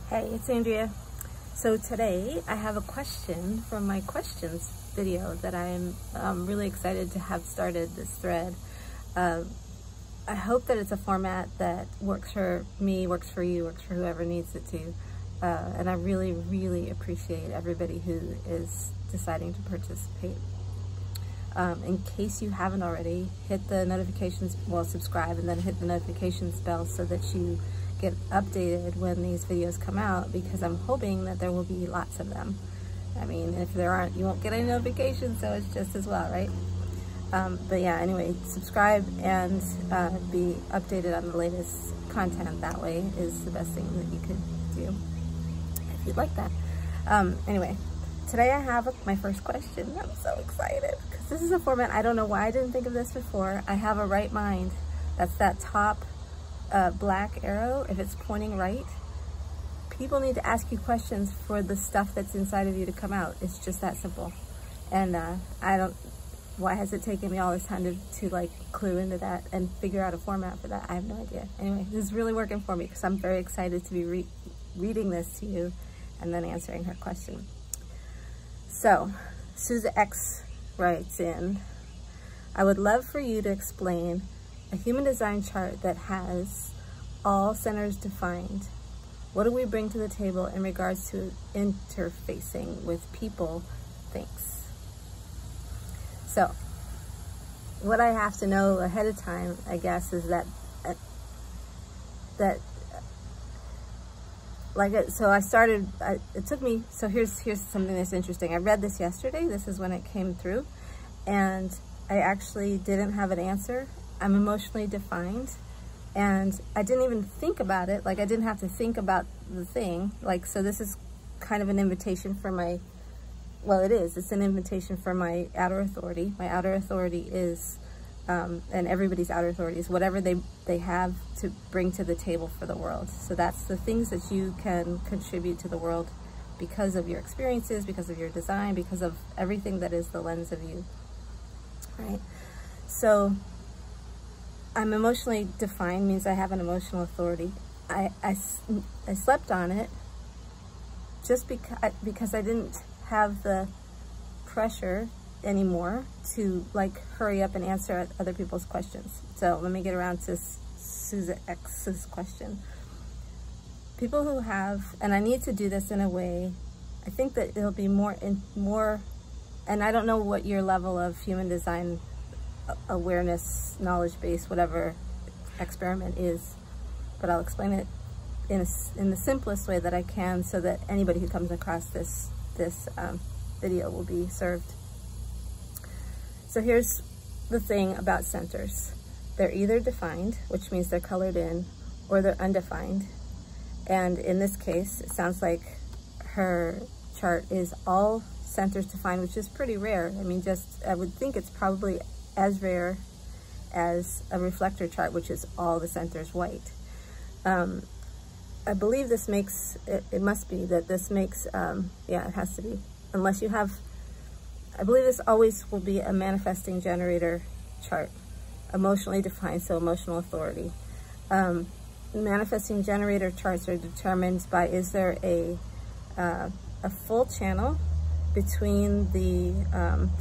Hey, it's Andrea. So today I have a question from my questions video that I'm really excited to have started this thread. I hope that it's a format that works for me, works for you, works for whoever needs it to. And I really appreciate everybody who is deciding to participate. In case you haven't already, hit the notifications, well, subscribe and then hit the notifications bell so that you get updated when these videos come out, because I'm hoping that there will be lots of them. I mean, if there aren't, you won't get any notifications, so it's just as well, right? But yeah, anyway, subscribe and be updated on the latest content. That way is the best thing that you could do if you'd like that. Anyway, today I have my first question. I'm so excited because this is a format. I don't know why I didn't think of this before. I have a right mind. That's that top black arrow. If it's pointing right, people need to ask you questions for the stuff that's inside of you to come out. It's just that simple. And why has it taken me all this time to like clue into that and figure out a format for that? I have no idea. Anyway, this is really working for me because I'm very excited to be reading this to you and then answering her question. So Susa X writes in, I would love for you to explain a human design chart that has all centers defined. What do we bring to the table in regards to interfacing with people? Thanks. So what I have to know ahead of time, I guess, is that so I started, it took me, so here's something that's interesting. I read this yesterday. This is when it came through, and I actually didn't have an answer. I'm emotionally defined, and I didn't even think about it. Like, I didn't have to think about the thing. Like, so this is kind of an invitation for my, well, it's an invitation for my outer authority. My outer authority is, and everybody's outer authority is whatever they have to bring to the table for the world. So that's the things that you can contribute to the world because of your experiences, because of your design, because of everything that is the lens of you, right? So I'm emotionally defined means I have an emotional authority. I slept on it just because I didn't have the pressure anymore to like hurry up and answer other people's questions. So let me get around to Susa X's question. People who have, and I need to do this in a way, I think that it'll be more, and I don't know what your level of human design awareness, knowledge base, whatever experiment is, but I'll explain it in the simplest way that I can so that anybody who comes across this video will be served. So here's the thing about centers. They're either defined, which means they're colored in, or they're undefined. And in this case, it sounds like her chart is all centers defined, which is pretty rare. I mean, I would think it's probably as rare as a reflector chart, which is all the centers white. I believe this makes, it must be that this makes, yeah, it has to be, unless you have, I believe this always will be a manifesting generator chart, emotionally defined, so emotional authority. Manifesting generator charts are determined by, is there a full channel between the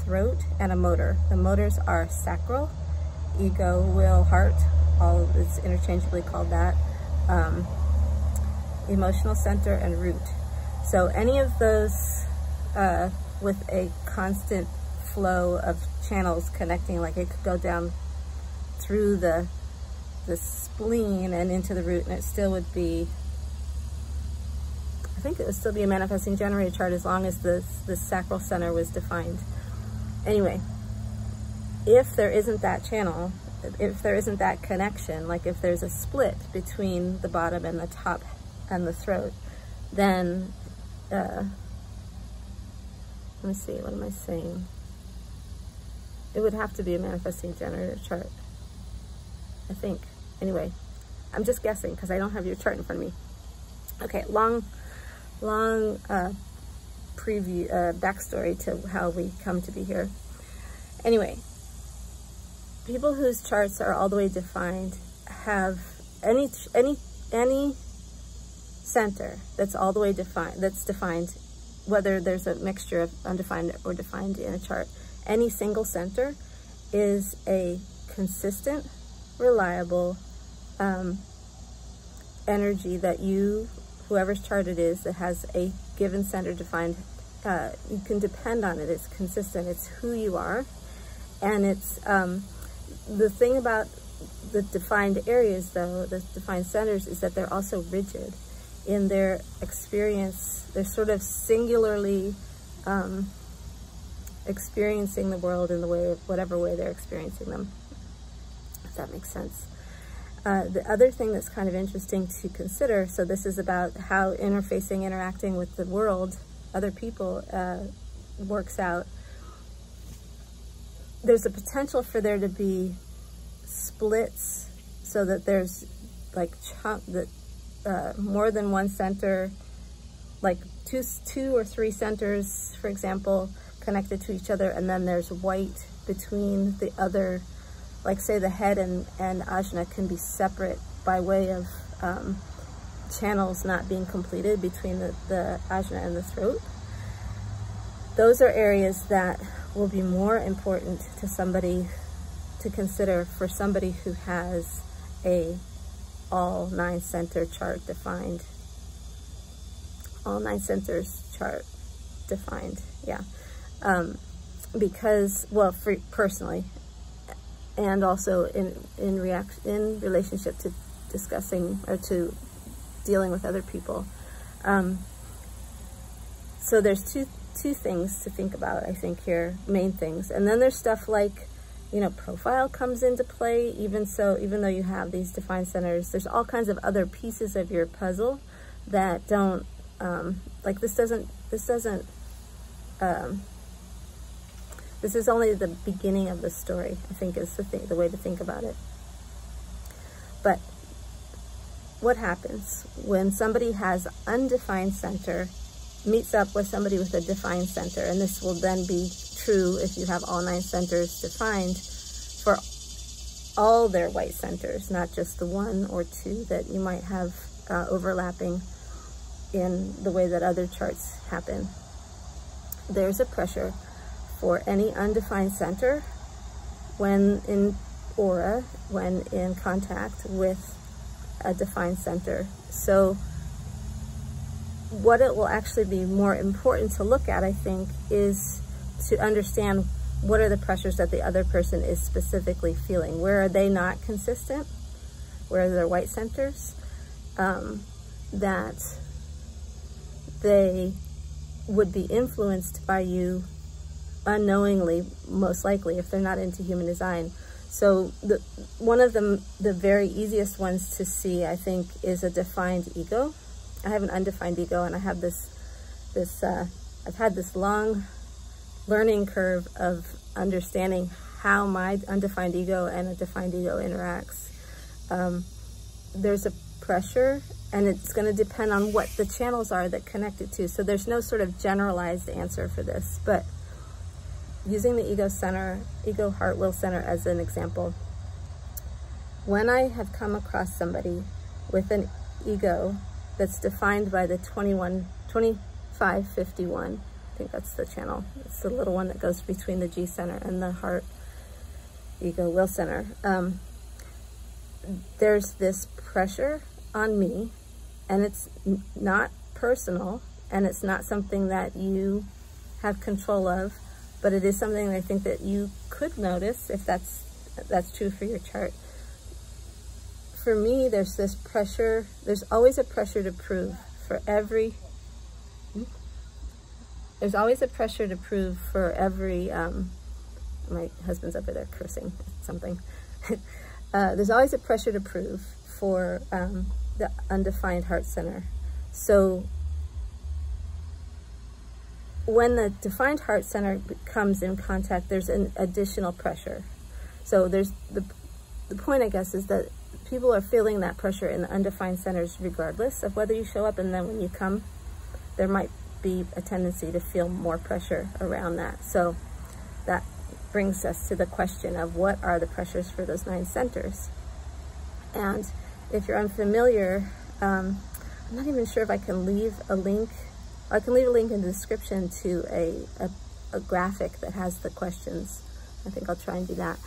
throat and a motor. The motors are sacral, ego, will, heart, all it's interchangeably called that, emotional center, and root. So any of those with a constant flow of channels connecting, like it could go down through the spleen and into the root, and it still would be, I think it would still be a manifesting generator chart as long as the sacral center was defined. Anyway, if there isn't that channel, if there isn't that connection, like if there's a split between the bottom and the top and the throat, then, let me see, what am I saying? It would have to be a manifesting generator chart, I think. Anyway, I'm just guessing because I don't have your chart in front of me. Okay, long preview, backstory to how we come to be here. Anyway, people whose charts are all the way defined have any center that's all the way defined, that's defined, whether there's a mixture of undefined or defined in a chart, any single center is a consistent, reliable energy that you, whoever's chart it is, that has a given center defined, you can depend on it. It's consistent. It's who you are. And it's the thing about the defined areas, though, the defined centers, is that they're also rigid in their experience. They're sort of singularly experiencing the world in the way, whatever way they're experiencing them, if that makes sense. The other thing that's kind of interesting to consider, so this is about how interfacing, interacting with the world, other people, works out. There's a potential for there to be splits, so that there's like more than one center, like two or three centers, for example, connected to each other, and then there's white between the other. Like say the head and ajna can be separate by way of channels not being completed between the ajna and the throat. Those are areas that will be more important to somebody to consider for somebody who has a all 9 center chart defined. All 9 centers chart defined, yeah. Because, well, for personally, and also in relationship to discussing or to dealing with other people. So there's two things to think about, I think, here, main things. And then there's stuff like, you know, profile comes into play. Even though you have these defined centers, there's all kinds of other pieces of your puzzle that don't, like this is only the beginning of the story, I think, is the way to think about it. But what happens when somebody has undefined center meets up with somebody with a defined center? And this will then be true if you have all 9 centers defined for all their white centers, not just the 1 or 2 that you might have overlapping in the way that other charts happen. There's a pressure for any undefined center when in aura, when in contact with a defined center. So what it will actually be more important to look at, I think, is to understand what are the pressures that the other person is specifically feeling. Where are they not consistent? Where are their white centers? That they would be influenced by you unknowingly, most likely, if they're not into human design. So one of the very easiest ones to see, I think, is a defined ego. I have an undefined ego, and I have I've had this long learning curve of understanding how my undefined ego and a defined ego interacts. There's a pressure, and it's going to depend on what the channels are that connect it to. So there's no sort of generalized answer for this, but using the ego center, ego, heart, will center as an example, when I have come across somebody with an ego that's defined by the 2551, I think that's the channel. It's the little one that goes between the G center and the heart, ego, will center. There's this pressure on me, and it's not personal, and it's not something that you have control of, but it is something I think that you could notice if that's true for your chart. For me, there's this pressure. There's always a pressure to prove for every. There's always a pressure to prove for every. My husband's over there cursing something. There's always a pressure to prove for the undefined heart center. So when the defined heart center comes in contact, there's an additional pressure. So there's the point, I guess, is that people are feeling that pressure in the undefined centers regardless of whether you show up, and then when you come, there might be a tendency to feel more pressure around that. So that brings us to the question of what are the pressures for those 9 centers. And if you're unfamiliar, I'm not even sure if I can leave a link. I can leave a link in the description to a graphic that has the questions. I think I'll try and do that.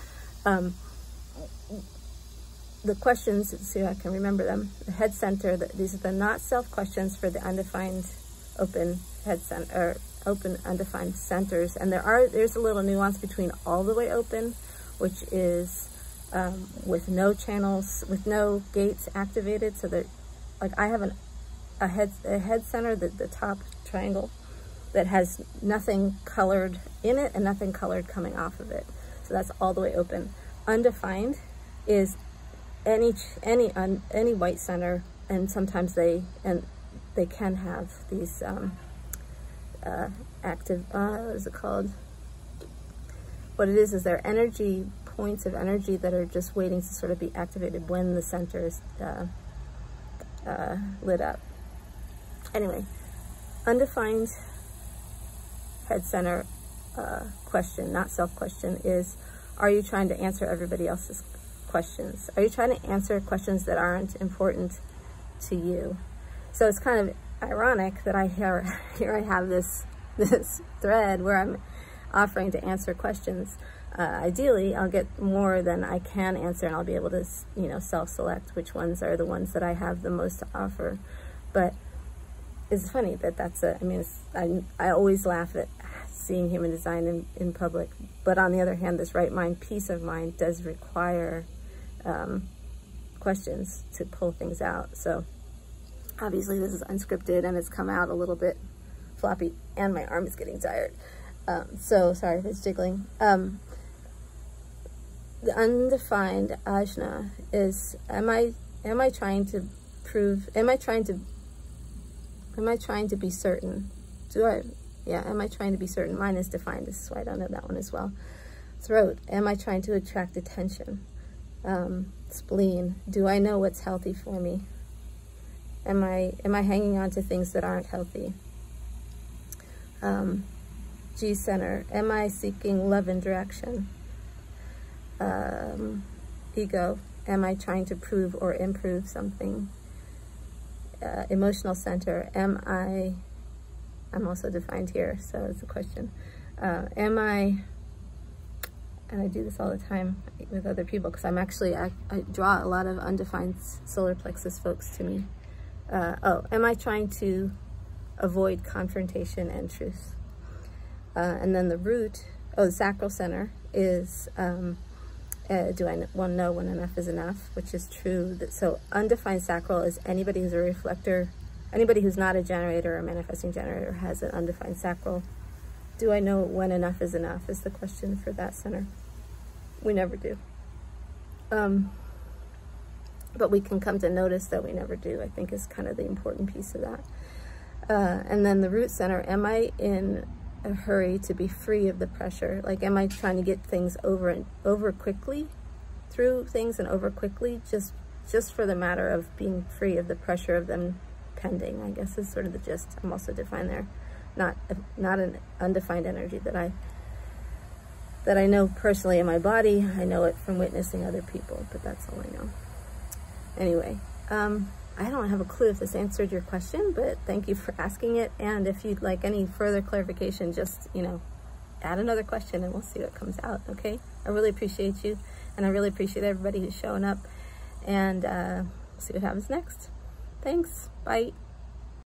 The questions, let's see if I can remember them. The head center, these are the not self questions for the undefined open head center, or open undefined centers. And there's a little nuance between all the way open, which is with no channels, with no gates activated. So that, like, I have a head center, the top triangle, that has nothing colored in it and nothing colored coming off of it. So that's all the way open. Undefined is any white center, and sometimes they can have these active, what is it called? What it is they're energy points of energy that are just waiting to sort of be activated when the center is lit up. Anyway, undefined head center question, not self question, is, are you trying to answer everybody else's questions? Are you trying to answer questions that aren't important to you? So it's kind of ironic that here I have this thread where I'm offering to answer questions. Ideally, I'll get more than I can answer, and I'll be able to, you know, self-select which ones are the ones that I have the most to offer. But it's funny that that's I mean, I always laugh at seeing human design in public, but on the other hand, this right mind, peace of mind, does require questions to pull things out. So obviously this is unscripted and it's come out a little bit floppy, and my arm is getting tired. So sorry if it's jiggling. The undefined ajna is, am I trying to prove, am I trying to be certain? Am I trying to be certain? Mine is defined, this is why I don't know that one as well. Throat, am I trying to attract attention? Spleen, do I know what's healthy for me? Am I hanging on to things that aren't healthy? G center, am I seeking love and direction? Ego, am I trying to prove or improve something? Emotional center, I'm also defined here, so it's a question. Am I, and I do this all the time with other people, because I draw a lot of undefined solar plexus folks to me. Am I trying to avoid confrontation and truth? And then the root, the sacral center is, do I want to know when enough is enough, which is true. So undefined sacral is anybody who's a reflector, anybody who's not a generator or manifesting generator has an undefined sacral. Do I know when enough is enough is the question for that center. We never do. But we can come to notice that we never do, I think, is kind of the important piece of that. And then the root center, am I in a hurry to be free of the pressure? Like, am I trying to get things over quickly, through things and over quickly, just for the matter of being free of the pressure of them pending, I guess is sort of the gist. I'm also defined there. Not an undefined energy that I know personally in my body. I know it from witnessing other people, but that's all I know. Anyway, I don't have a clue if this answered your question, but thank you for asking it. And if you'd like any further clarification, just, you know, add another question and we'll see what comes out, okay? I really appreciate you, and I really appreciate everybody who's showing up, and see what happens next. Thanks. Bye.